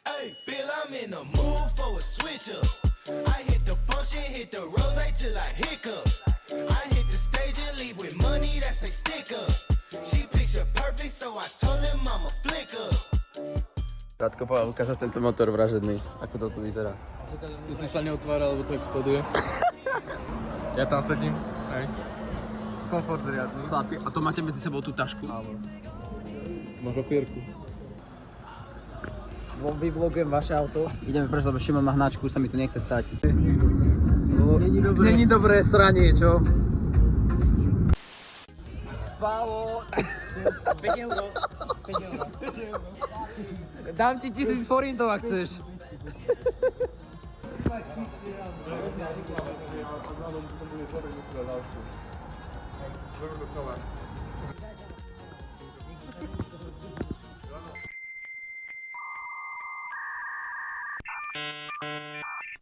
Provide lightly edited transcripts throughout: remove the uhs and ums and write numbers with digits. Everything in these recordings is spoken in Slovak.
Hey, Bill, I'm in the mood for a switch up. I hit the function, hit the rose till I hiccup. I hit the stage and leave with money that's a stick up. She picture perfect, so I told him I'm a flick up. Radko povedal ukázať tento motor vražedný, ako to tu vyzerá. Tu si sa neotvára, lebo to exploduje. Ja tam sedím, hej. Komfort riadny. Chlapi, a to máte medzi sebou tú tašku? Áno. Tu máš opierku. Vyvlogujem vaše auto. Ideme preč, lebo Šimon má hnačku, sa mi tu nechce stať. Není dobré sranie, čo? Pálo! 5 euro. Dám ti 1000 forintov, ak chceš.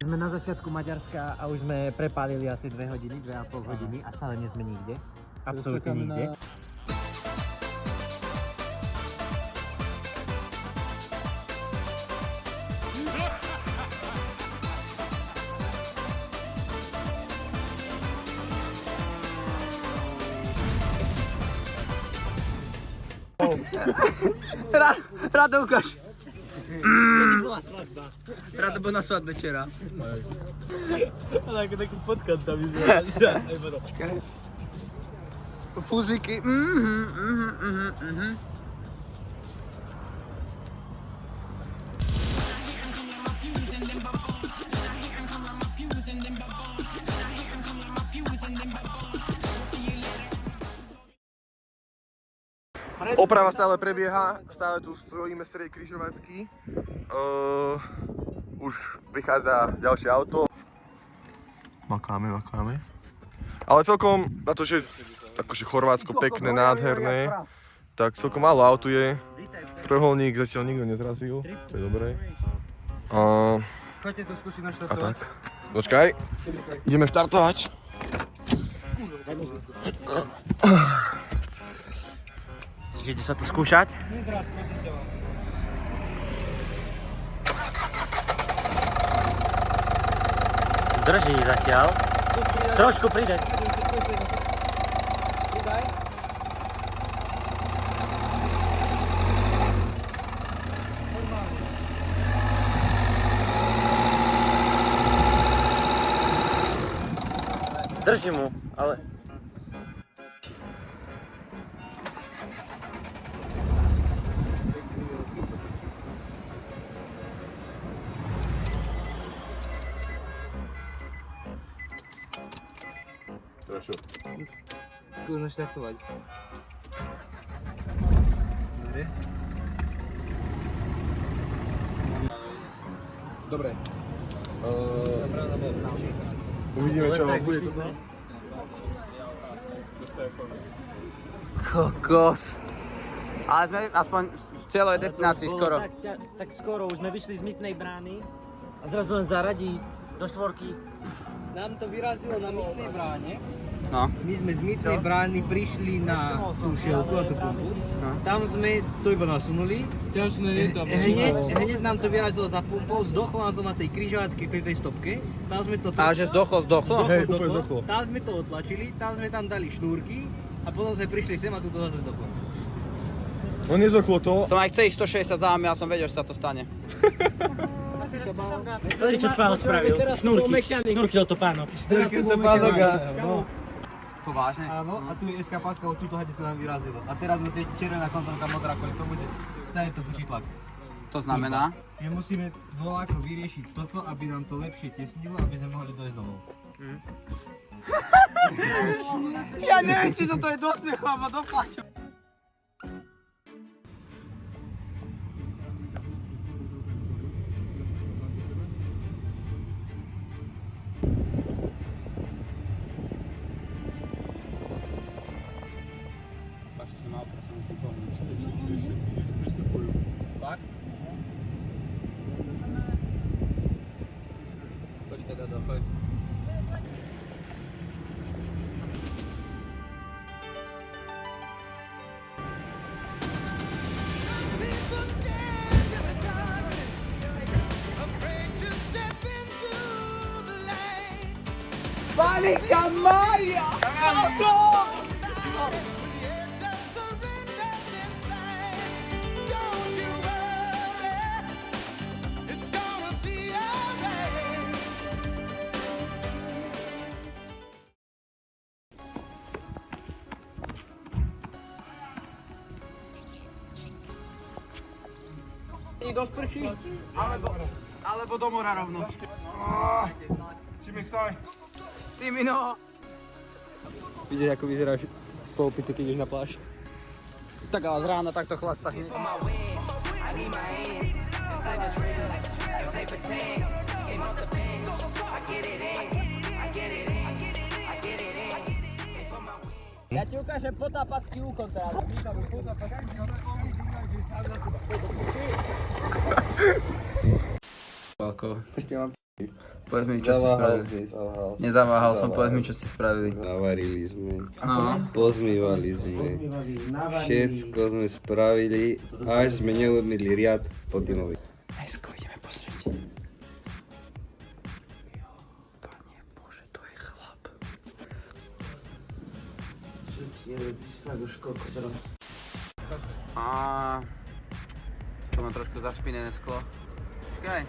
Sme na začiatku Maďarska a už sme prepálili asi 2 hodiny, 2,5 hodiny a stále nie sme nikde. Absolútne nikde. Rado ukáž. Kedy bola svadba? Rado bol na svadbe včera. Ale ako taký podcast tam vyzerá. Fúziky. Oprava stále prebieha, stále tu stojíme z tej križovatky. Už prichádza ďalšie auto. Makáme. Ale celkom, na to, že akože Chorvátsko pekné, nádherné, tak celkom málo autu je. Trojholník zatiaľ nikto nezrazil, to je dobré. Choďte to skúsiť A naštartovať. tak. Počkaj, ideme štartovať. Ide sa tu skúšať? Drží zatiaľ. Trošku pridať. Drží mu, ale... Skús naštartovať. Dobre. Uvidíme, čo bude to. Kokos. Ale sme aspoň v celej destinácii skoro. Tak skoro, už sme vyšli z Mytnej brány a zrazu len zaradí do štvorky. Nám to vyrazilo na Mytnej bráne. No. My sme z Mytnej brány prišli na tú šielku a tú pumpu. Tam sme to iba nasunuli. Ťažné je tam. Hneď nám to vyrazilo za pumpou, zdochlo nám to na tej križovatke pri tej stopke. Tam sme to... A že zdochlo? Hej, úplne zdochlo. Tam sme to otlačili, tam sme tam dali šnúrky a potom sme prišli sem a tu to zase zdochlo. No nezoklo to. Som aj chcel ísť 160 za vami, ale som vedel, že sa to stane. Pozri, čo Spálo spravil. Šnúrky do topánok. Šnúrky do topánok a... To vážne? Áno, a tu je SK páska, od túto hade sa nám vyrazilo. A teraz musí červená kontrolka modrá kvôli tomu, že stane to fučí tlak. To znamená? My musíme voľako vyriešiť toto, aby nám to lepšie tesnilo, aby sme mohli dojsť domov. Ja neviem, či toto je do smiechu, alebo do plaču. Fakt? Počkaj, Dado, choď. Panika Maria! Alebo do mora rovno. Ty mi no! Vidíš, ako vyzeráš po opici, keď ideš na pláž? Tak ale z rána takto chlasta hneď. Ja ti ukážem potápacký úkon teraz. Válko. Povedz mi, čo ste spravili. Nezaváhal som, povedz mi, čo ste spravili. Navarili sme, No. pozmývali sme, všetko sme spravili, až sme neumýli riad po dymovi. Esko, ideme pozrieť. Pane Bože, to je chlap. A to mám trošku zašpinené sklo. Počkaj.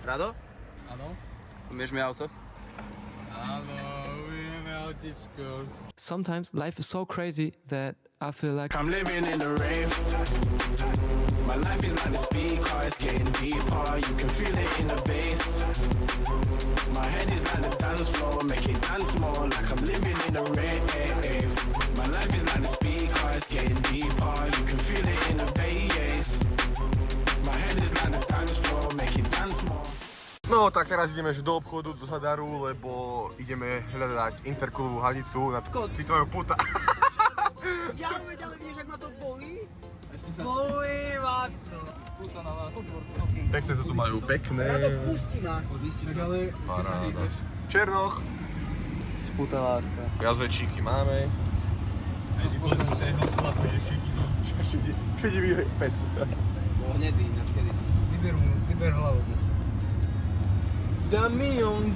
Rado? Áno. Umieš mi auto? Áno, uvidíme autičko. Sometimes life is so crazy that I feel like I'm living in the rave. My life is like the speed car, it's getting deeper. You can feel it in the bass. My head is like the dance floor, make it dance more like I'm living in the rave. My life is like the speed car, it's getting deeper. You can feel it in the bass. My head is like the dance floor, make it dance more. No tak teraz ideme že do obchodu, do Zadaru, lebo ideme hľadať interkulovú hadicu na ty tvojho puta. Ja uveď, ale vidíš, ak ma to bolí? Pekné to tu majú, pekné. Pustí ma. Však ale... Paráda. Černoch. Spúta láska. Jazvečíky máme. Šedivý pes. Hnedý, ináč kedysi. Vyber hlavu. Damion.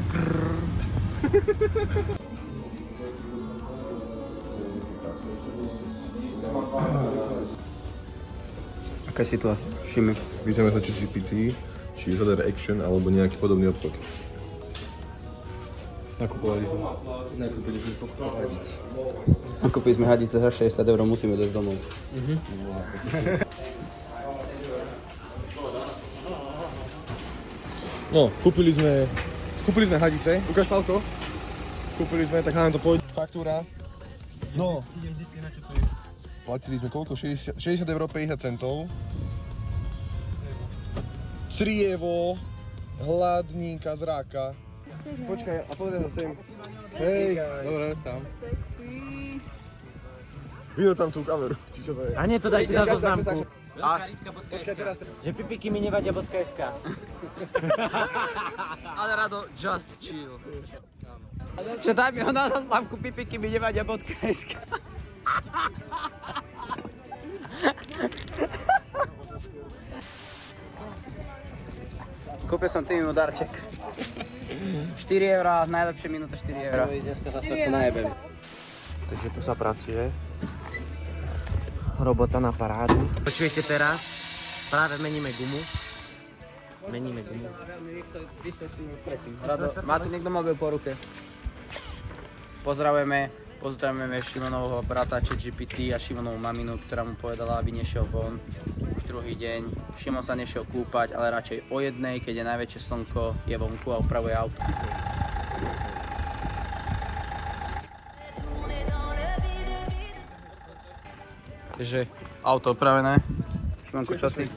Aká je situácia? Šimi. Pýtame sa, či GPT, či Zadar Action, alebo nejaký podobný obchod. Nakupovali sme. Nakúpili sme hadice za 60 €, musíme dojsť domov. No, kúpili sme hadice. Ukáž, Pálko. Kúpili sme, tak nám to pôjde. Faktúra. No. Platili sme koľko? 60 € 50 centov. Crievo, hladníka, zráka. Počkaj, a pozri sa sem. Hej. Dobre, tam. Vidno tam tú kameru, či čo to je. A nie, to dajte na zoznamku. Počkaj teraz. Že pipiky mi nevadia.sk. Ale Rado, just chill. Že daj mi ho na zoznamku, pipiky mi nevadia.sk. Kúpil som týmu darček. 4 €, najlepšie minúta 4 €. Dneska sa trošku najebem. Takže tu sa pracuje. Robota na parádu. Počujete teraz? Práve meníme gumu. Rado, má tu niekto mobil po ruke? Pozdravujeme Šimonovho brata ChatGPT a Šimonovú maminu, ktorá mu povedala, aby nešiel von už druhý deň. Šimon sa nešiel kúpať, ale radšej o 1:00, keď je najväčšie slnko, je vonku a upravuje auto. Takže auto opravené. Šimonko, čo ty?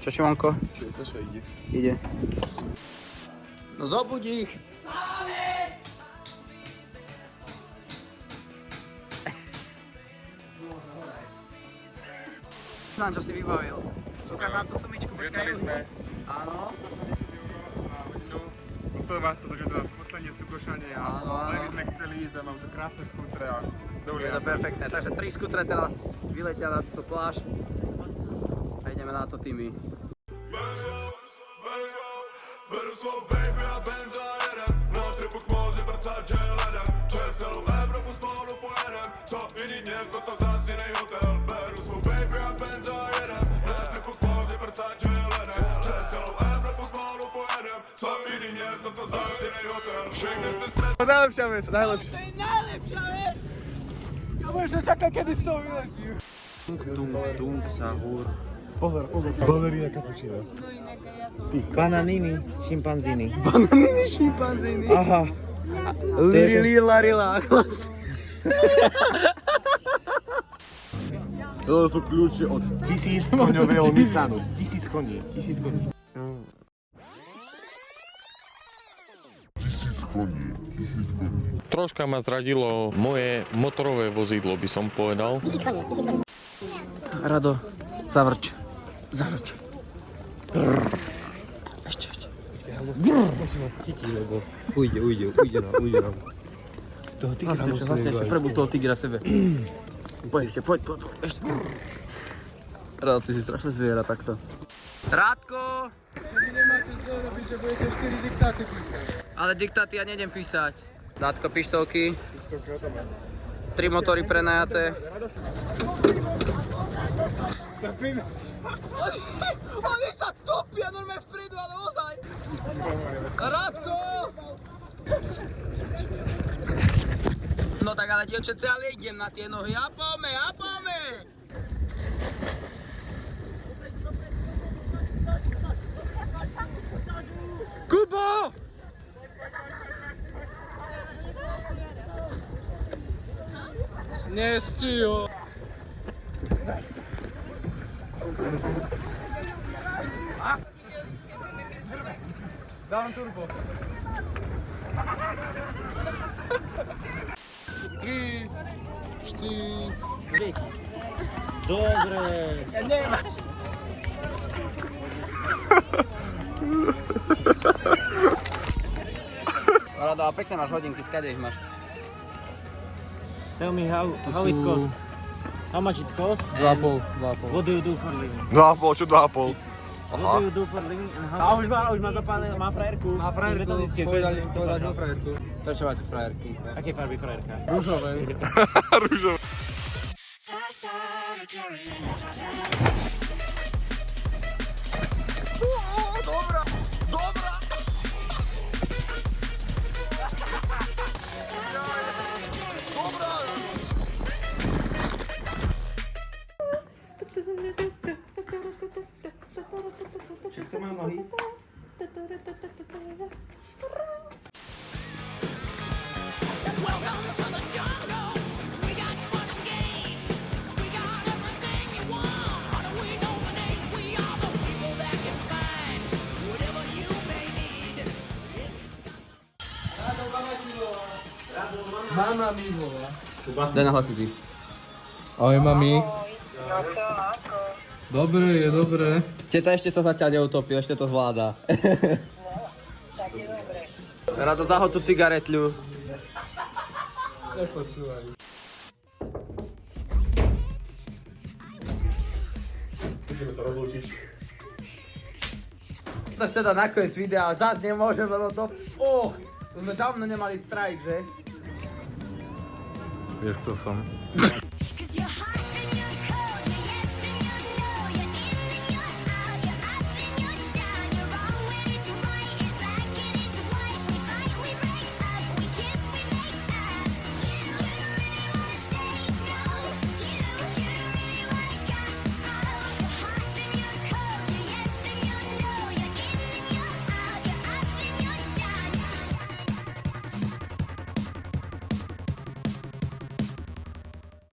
Čo Šimonko? Čo ide? Ide. No zobuď ich! Znám, čo si vybavil. Ukáž nám tú sumičku, počkaj. Áno. Postavovať sa, takže teraz posledne súkošanie a len by sme chceli ísť a mám tu krásne skútre a Je to perfektné, takže 3 skutre teraz vyletia na túto pláž a ideme na to tými. Better slow, baby, I've been tired. No, triple closet. toto zás inej hotel. Beru svoj baby a benzo a jedem. Lety po kmoře, vrcať, čo je ledem. Přes celou Evropu spolu pojedem. Svoj iný měst, toto zás inej hotel. Všechny ty stres. Najlepšia vec, najlepšia. To je najlepšia vec! Ja možno čakať, kedy z toho vyletím. Tung sahur. Balerina cappuccino. Bananini, šimpanzini. Bananiny šimpanzíny. Aha. Lirila. To sú kľúče od 1000-koňového Nissanu. 1000 koní. Troška ma zradilo moje motorové vozidlo, by som povedal. Rado, zavrč. Ešte. Ujde nám. Toho tigra vlastne ešte prebud toho tigra v sebe. Poď. Ešte. Rado, ty si strašné zviera takto. Rádko! Vy nemáte zle robiť, že budete 4 diktáty písať. Ale diktáty ja nejdem písať. Dátko, pištolky. 3 motory prenajaté. Oni sa topia normálne vpredu, ale ozaj! Rádko! No tak ale dievčence, ale idem na tie nohy. A poďme! Kubo! Nestího. Dám turbo. 3, 4. Dobre. Rado, a pekne máš hodinky, skade ich máš? Tell me how it cost. How much it cost? 2,5. What do you do for living? 2,5, čo 2,5? What do you do for living? A už má zapálené, má frajerku. Má frajerku, povedali má frajerku. Prečo máte frajerky? Aké farby frajerka? Rúžové. Rúžové. Všetko má nohy. Mama mi volá. Daj na hlasy ty. Ahoj, mami. Dobre, je dobré. Teta ešte sa zatiaľ neutopil, ešte to zvláda. Rado, zahod tú cigaretľu. Nepočúvaj. Musíme sa rozlúčiť. To chce dať nakoniec videa, ale zás nemôžem, lebo to... Už sme dávno nemali strajk, že? Vieš, kto som?